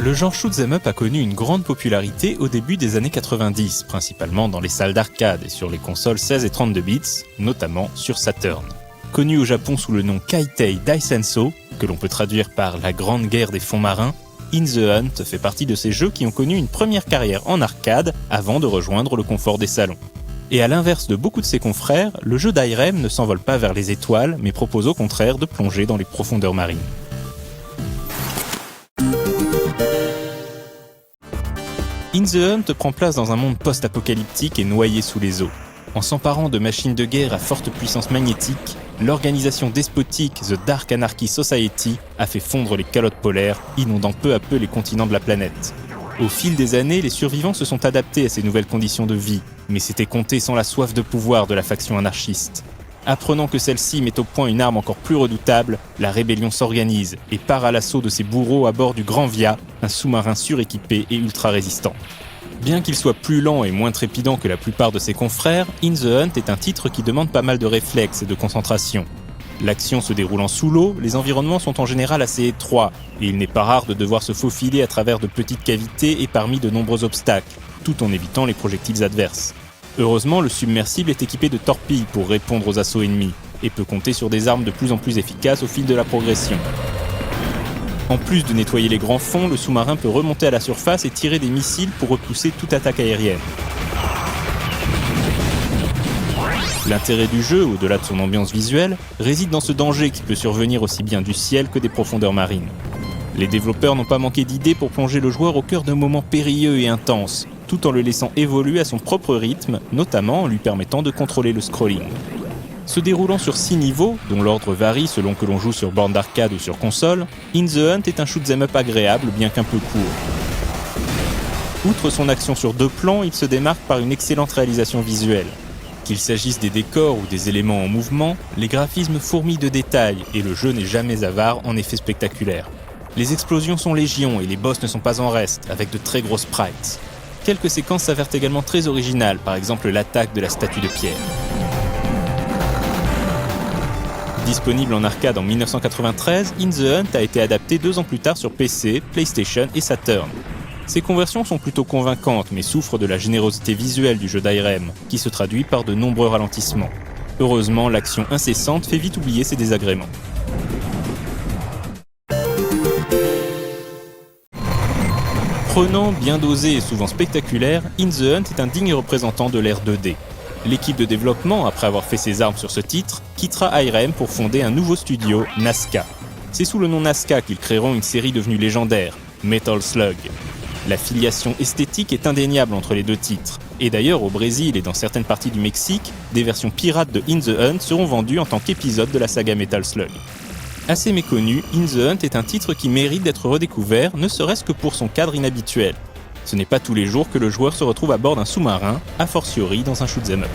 Le genre shoot'em up a connu une grande popularité au début des années 90, principalement dans les salles d'arcade et sur les consoles 16 et 32 bits, notamment sur Saturn. Connu au Japon sous le nom Kaitei Daisenso, que l'on peut traduire par la Grande Guerre des fonds marins, In the Hunt fait partie de ces jeux qui ont connu une première carrière en arcade avant de rejoindre le confort des salons. Et à l'inverse de beaucoup de ses confrères, le jeu d'Irem ne s'envole pas vers les étoiles, mais propose au contraire de plonger dans les profondeurs marines. In the Hunt prend place dans un monde post-apocalyptique et noyé sous les eaux. En s'emparant de machines de guerre à forte puissance magnétique, l'organisation despotique The Dark Anarchy Society a fait fondre les calottes polaires, inondant peu à peu les continents de la planète. Au fil des années, les survivants se sont adaptés à ces nouvelles conditions de vie, mais c'était compté sans la soif de pouvoir de la faction anarchiste. Apprenant que celle-ci met au point une arme encore plus redoutable, la rébellion s'organise et part à l'assaut de ses bourreaux à bord du Grand Via, un sous-marin suréquipé et ultra résistant. Bien qu'il soit plus lent et moins trépidant que la plupart de ses confrères, In the Hunt est un titre qui demande pas mal de réflexes et de concentration. L'action se déroulant sous l'eau, les environnements sont en général assez étroits, et il n'est pas rare de devoir se faufiler à travers de petites cavités et parmi de nombreux obstacles, tout en évitant les projectiles adverses. Heureusement, le submersible est équipé de torpilles pour répondre aux assauts ennemis, et peut compter sur des armes de plus en plus efficaces au fil de la progression. En plus de nettoyer les grands fonds, le sous-marin peut remonter à la surface et tirer des missiles pour repousser toute attaque aérienne. L'intérêt du jeu, au-delà de son ambiance visuelle, réside dans ce danger qui peut survenir aussi bien du ciel que des profondeurs marines. Les développeurs n'ont pas manqué d'idées pour plonger le joueur au cœur de moments périlleux et intenses, tout en le laissant évoluer à son propre rythme, notamment en lui permettant de contrôler le scrolling. Se déroulant sur 6 niveaux, dont l'ordre varie selon que l'on joue sur borne d'arcade ou sur console, In the Hunt est un shoot'em up agréable bien qu'un peu court. Outre son action sur 2 plans, il se démarque par une excellente réalisation visuelle. Qu'il s'agisse des décors ou des éléments en mouvement, les graphismes fourmillent de détails et le jeu n'est jamais avare en effets spectaculaires. Les explosions sont légion et les boss ne sont pas en reste, avec de très gros sprites. Quelques séquences s'avèrent également très originales, par exemple l'attaque de la statue de pierre. Disponible en arcade en 1993, In the Hunt a été adapté 2 ans plus tard sur PC, PlayStation et Saturn. Ces conversions sont plutôt convaincantes, mais souffrent de la générosité visuelle du jeu d'Irem, qui se traduit par de nombreux ralentissements. Heureusement, l'action incessante fait vite oublier ces désagréments. Prenant, bien dosé et souvent spectaculaire, In the Hunt est un digne représentant de l'ère 2D. L'équipe de développement, après avoir fait ses armes sur ce titre, quittera Irem pour fonder un nouveau studio, Nazca. C'est sous le nom Nazca qu'ils créeront une série devenue légendaire, Metal Slug. La filiation esthétique est indéniable entre les 2 titres, et d'ailleurs au Brésil et dans certaines parties du Mexique, des versions pirates de In the Hunt seront vendues en tant qu'épisode de la saga Metal Slug. Assez méconnu, In the Hunt est un titre qui mérite d'être redécouvert, ne serait-ce que pour son cadre inhabituel. Ce n'est pas tous les jours que le joueur se retrouve à bord d'un sous-marin, a fortiori dans un shoot'em up.